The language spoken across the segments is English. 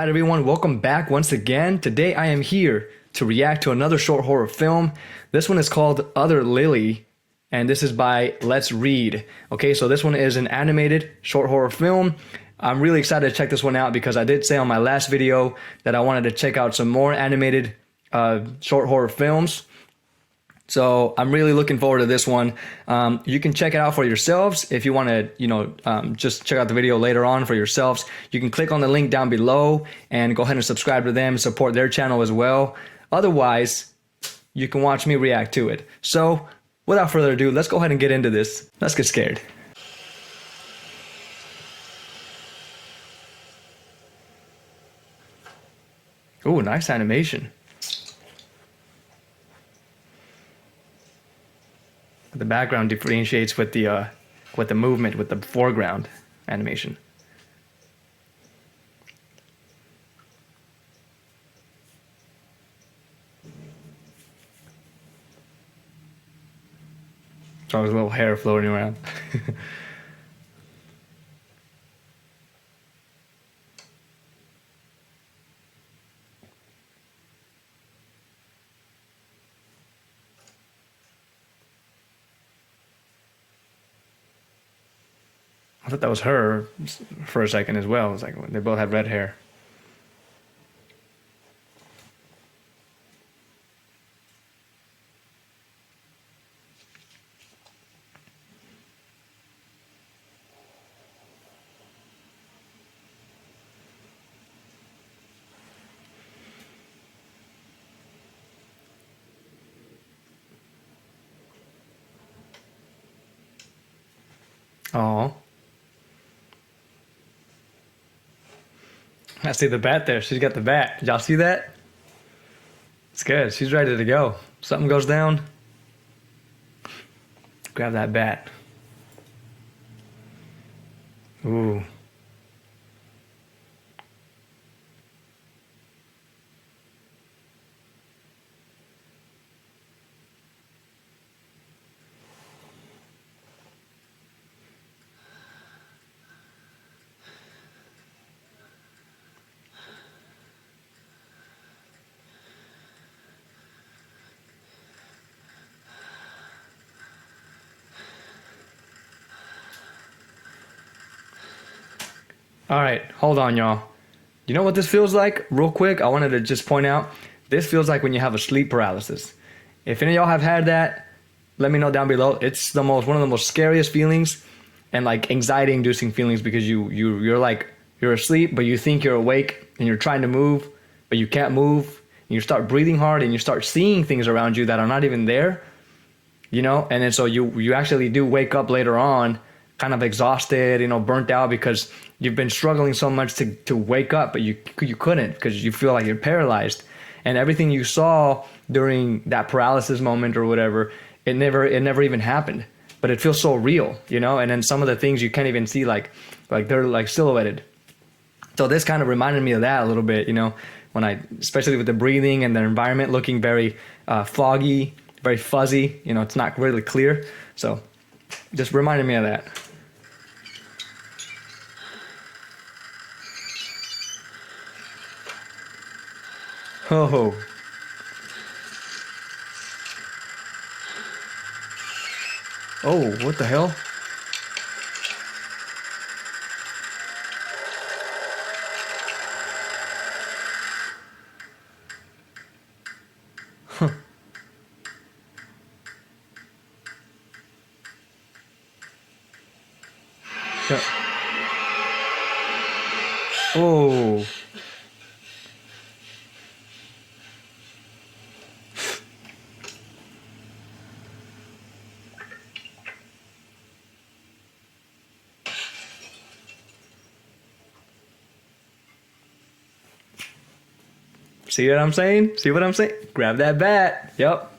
Alright everyone, welcome back once again. Today I am here to react to another short horror film. This one is called Other Lily, and this is by Let's Read. Okay, so this one is an animated short horror film. I'm really excited to check this one out because I did say on my last video that I wanted to check out some more animated short horror films. So I'm really looking forward to this one. You can check it out for yourselves if you want to, just check out the video later on for yourselves. You can click on the link down below and go ahead and subscribe to them, support their channel as well. Otherwise, you can watch me react to it. So without further ado, let's go ahead and get into this. Let's get scared. Ooh, nice animation. The background differentiates with the movement, with the foreground animation. So there's a little hair floating around. I thought that was her for a second as well. It was like they both had red hair. Oh. I see the bat there. She's got the bat. Did y'all see that? It's good. She's ready to go. Something goes down, grab that bat. Ooh. All right, hold on, y'all. You know what this feels like? Real quick, I wanted to just point out, this feels like when you have a sleep paralysis. If any of y'all have had that, let me know down below. It's one of the most scariest feelings and like anxiety-inducing feelings because you're asleep, but you think you're awake and you're trying to move, but you can't move. And you start breathing hard and you start seeing things around you that are not even there, and then so you actually do wake up later on kind of exhausted, burnt out because you've been struggling so much to wake up, but you couldn't because you feel like you're paralyzed. And everything you saw during that paralysis moment or whatever, it never even happened. But it feels so real, and then some of the things you can't even see, like they're like silhouetted. So this kind of reminded me of that a little bit, when especially with the breathing and the environment looking very foggy, very fuzzy, it's not really clear. So just reminded me of that. Oh. Oh, what the hell? Huh. Yeah. Oh. See what I'm saying? See what I'm saying? Grab that bat. Yep.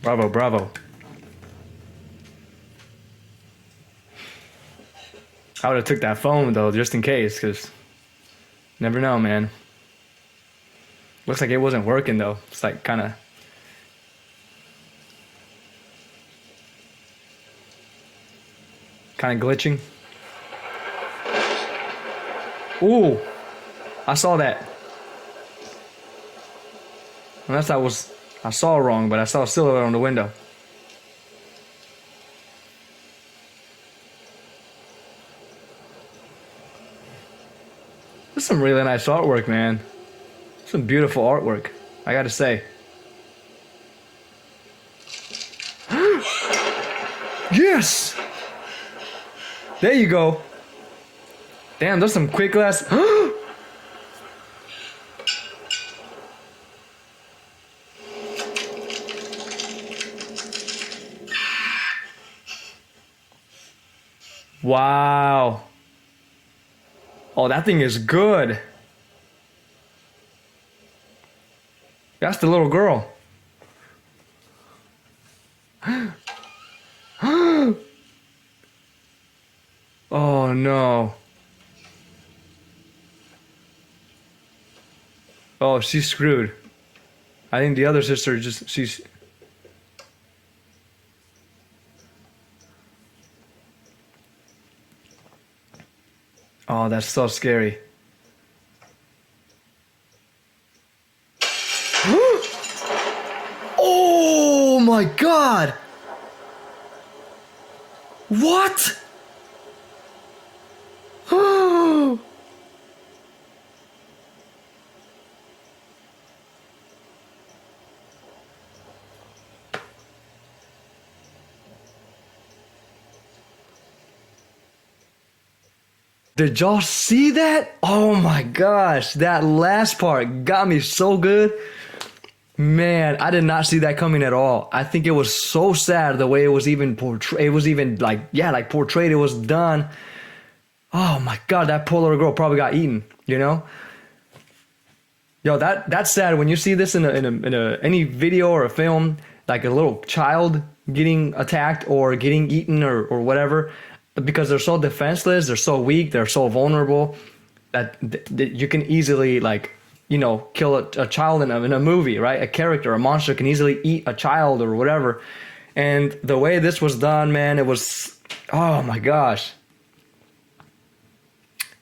Bravo, bravo. I would have took that phone though, just in case, because never know, man. Looks like it wasn't working though. It's like kind of glitching. Ooh, I saw that. Unless I saw wrong, but I saw a silhouette on the window. This is some really nice artwork, man. Some beautiful artwork, I gotta say. Yes! There you go. Damn, there's some quick glass. Wow. Oh, that thing is good. That's the little girl. Oh no. Oh, she's screwed. I think the other sister she's. Oh, that's so scary. Oh my god! What? Did y'all see that? Oh my gosh, that last part got me so good. Man, I did not see that coming at all. I think it was so sad the way it was even portrayed. It was even like, yeah, like portrayed. It was done. Oh my god, that poor little girl probably got eaten. You know? Yo, that's sad when you see this in any video or a film, like a little child getting attacked or getting eaten or whatever, because they're so defenseless, they're so weak, they're so vulnerable that you can easily like, you know, kill a child in a movie, right? A character, a monster can easily eat a child or whatever. And the way this was done, man, it was, oh my gosh.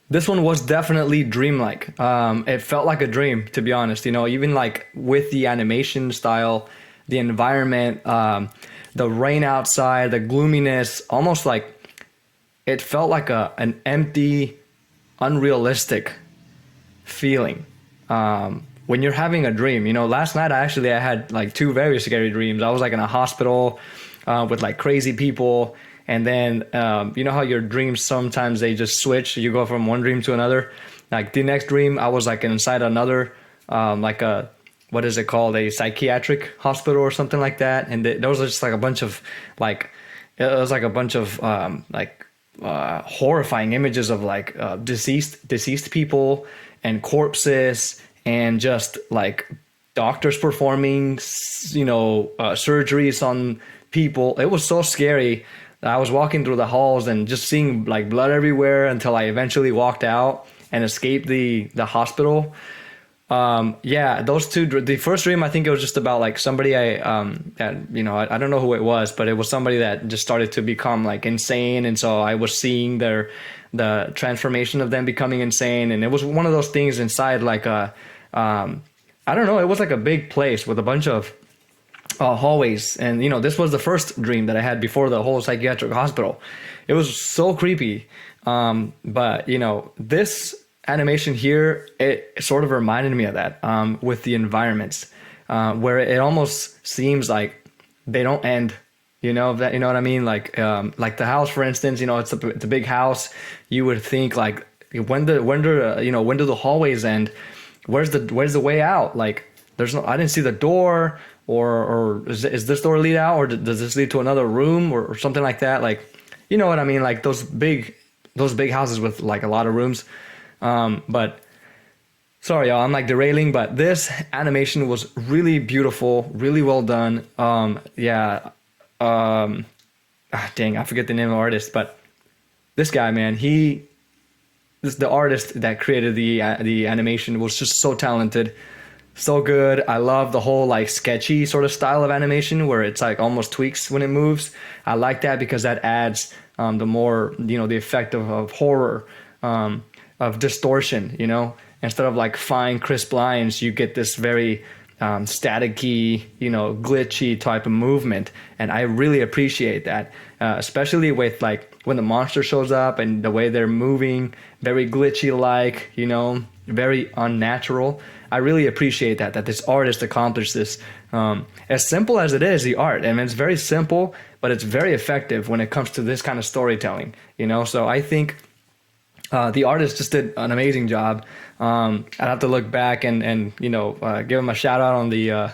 This one was definitely dreamlike. It felt like a dream, to be honest. You know, even like with the animation style, the environment, the rain outside, the gloominess, almost like it felt like an empty, unrealistic feeling. When you're having a dream, you know, last night I had like two very scary dreams. I was like in a hospital with like crazy people. And then, you know how your dreams, sometimes they just switch. You go from one dream to another. Like the next dream, I was like inside another, like what is it called? A psychiatric hospital or something like that. And there was just like a bunch of like, it was like a bunch of horrifying images of like deceased people and corpses and just like doctors performing, you know, surgeries on people. It was so scary. I was walking through the halls and just seeing like blood everywhere until I eventually walked out and escaped the hospital. Yeah, those two. The first dream, I think it was just about like somebody that, you know, I don't know who it was, but it was somebody that just started to become like insane, and so I was seeing the transformation of them becoming insane, and it was one of those things inside like I don't know, it was like a big place with a bunch of hallways, and you know, this was the first dream that I had before the whole psychiatric hospital. It was so creepy, but you know, this animation here, it sort of reminded me of that, with the environments, where it almost seems like they don't end. You know that, you know what I mean? Like the house, for instance. You know, it's a big house. You would think like, when do the hallways end? Where's the way out? Like, there's no. I didn't see the door. Or is this door lead out, or does this lead to another room or something like that? Like, you know what I mean? Like those big houses with like a lot of rooms. But sorry, y'all, I'm like derailing, but this animation was really beautiful, really well done. Yeah. Dang, I forget the name of the artist, but this guy, man, the artist that created the animation was just so talented. So good. I love the whole like sketchy sort of style of animation where it's like almost tweaks when it moves. I like that because that adds the more, you know, the effect of horror. distortion, you know. Instead of like fine crisp lines, you get this very staticky, you know, glitchy type of movement, and I really appreciate that, especially with like when the monster shows up and the way they're moving, very glitchy like, you know, very unnatural. I really appreciate that this artist accomplished this. As simple as it is, the art, and it's very simple, but it's very effective when it comes to this kind of storytelling, you know. So I think the artist just did an amazing job. I'd have to look back and you know, give him a shout out on the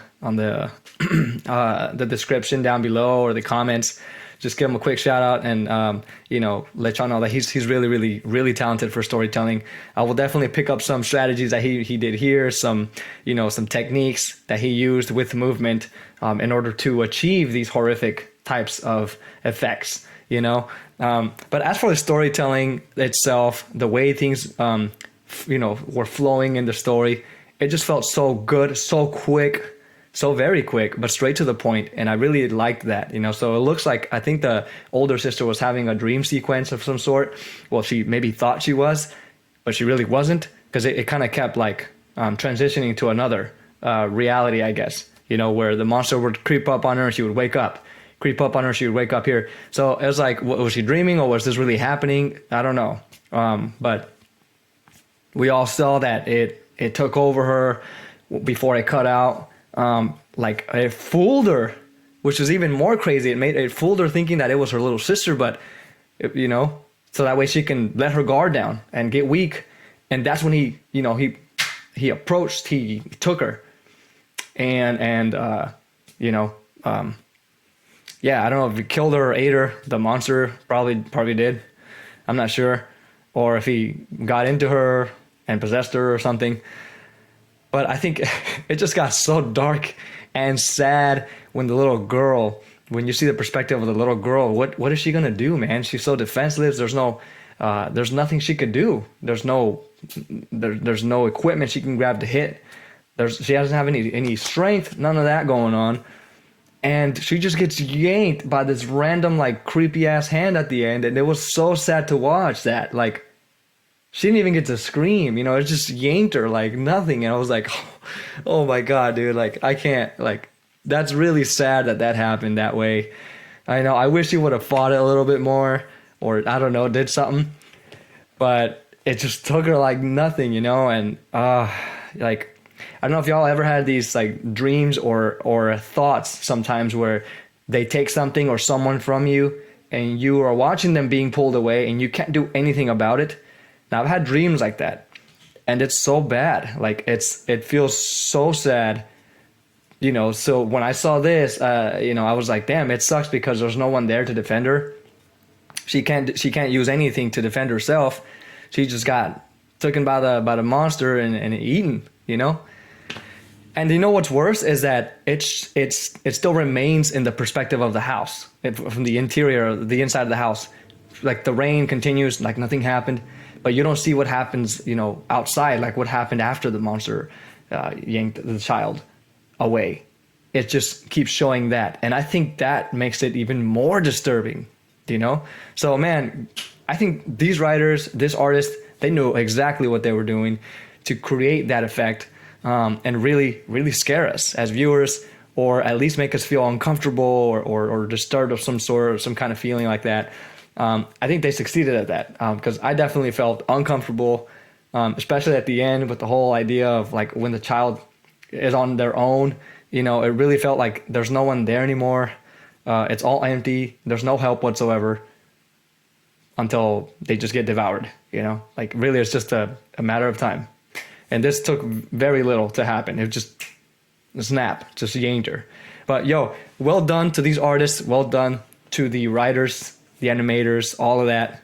the description down below or the comments. Just give him a quick shout out and you know, let y'all know that he's really talented for storytelling. I will definitely pick up some strategies that he did here, some, you know, some techniques that he used with movement in order to achieve these horrific types of effects, you know. But as for the storytelling itself, the way things you know, were flowing in the story, it just felt so good, so quick, so very quick, but straight to the point, and I really liked that, you know. So it looks like, I think the older sister was having a dream sequence of some sort. Well, she maybe thought she was, but she really wasn't, because it kind of kept like transitioning to another reality, I guess, you know, where the monster would creep up on her and she would wake up, creep up on her, she would wake up here. So it was like, was she dreaming or was this really happening? I don't know. But we all saw that it took over her before it cut out. Like it fooled her, which is even more crazy. It fooled her thinking that it was her little sister, but you know, so that way she can let her guard down and get weak. And that's when he approached, he took her and you know, yeah, I don't know if he killed her or ate her. The monster probably did. I'm not sure. Or if he got into her and possessed her or something. But I think it just got so dark and sad when when you see the perspective of the little girl, what is she gonna do, man? She's so defenseless. There's nothing she could do. There's no equipment she can grab to hit. She doesn't have any strength, none of that going on. And she just gets yanked by this random, like, creepy ass hand at the end. And it was so sad to watch that. Like, she didn't even get to scream, you know, it just yanked her like nothing. And I was like, oh my God, dude, like, I can't, like, that's really sad that happened that way. I know, I wish he would have fought it a little bit more, or I don't know, did something. But it just took her like nothing, you know. And, like, I don't know if y'all ever had these like dreams or thoughts sometimes where they take something or someone from you and you are watching them being pulled away and you can't do anything about it. Now, I've had dreams like that, and it's so bad. Like, it feels so sad, you know. So when I saw this, you know, I was like, damn, it sucks because there's no one there to defend her. She can't use anything to defend herself. She just got taken by the monster and eaten, you know. And you know what's worse is that it still remains in the perspective of the house, from the interior, the inside of the house. Like, the rain continues, like nothing happened, but you don't see what happens, you know, outside, like what happened after the monster yanked the child away. It just keeps showing that, and I think that makes it even more disturbing, you know. So, man, I think these writers, this artist, they knew exactly what they were doing to create that effect. And really scare us as viewers, or at least make us feel uncomfortable or disturbed of some sort, or some kind of feeling like that. I think they succeeded at that, because I definitely felt uncomfortable, especially at the end with the whole idea of like when the child is on their own. You know, it really felt like there's no one there anymore. It's all empty. There's no help whatsoever until they just get devoured. You know, like really it's just a matter of time. And this took very little to happen. It just snap, just yanked her. But yo, well done to these artists. Well done to the writers, the animators, all of that.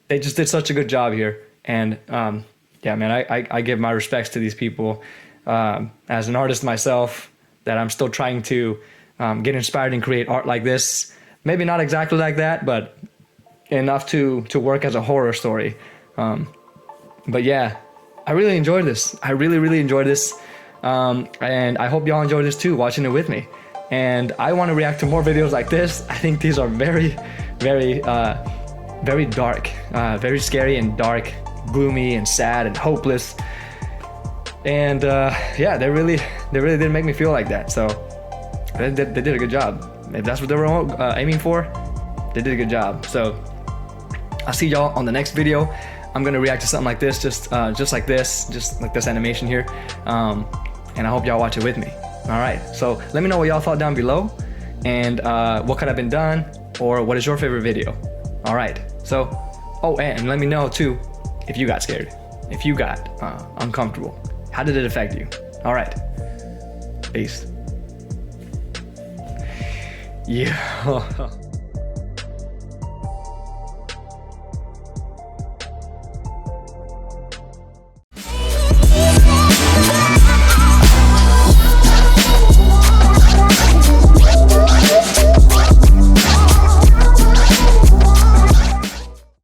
They just did such a good job here. And yeah, man, I give my respects to these people. As an artist myself, that I'm still trying to get inspired and create art like this. Maybe not exactly like that, but enough to work as a horror story. But yeah, I really enjoyed this. I really enjoyed this. And I hope y'all enjoyed this too, watching it with me. And I want to react to more videos like this. I think these are very dark, very scary and dark, gloomy and sad and hopeless. And yeah, they really didn't make me feel like that. So they did a good job. If that's what they were aiming for, they did a good job. So I'll see y'all on the next video. I'm gonna react to something like this, just like this animation here, and I hope y'all watch it with me. All right, so let me know what y'all thought down below, and what could have been done, or what is your favorite video. All right, so and let me know too if you got scared, if you got uncomfortable. How did it affect you? All right, peace. Yeah.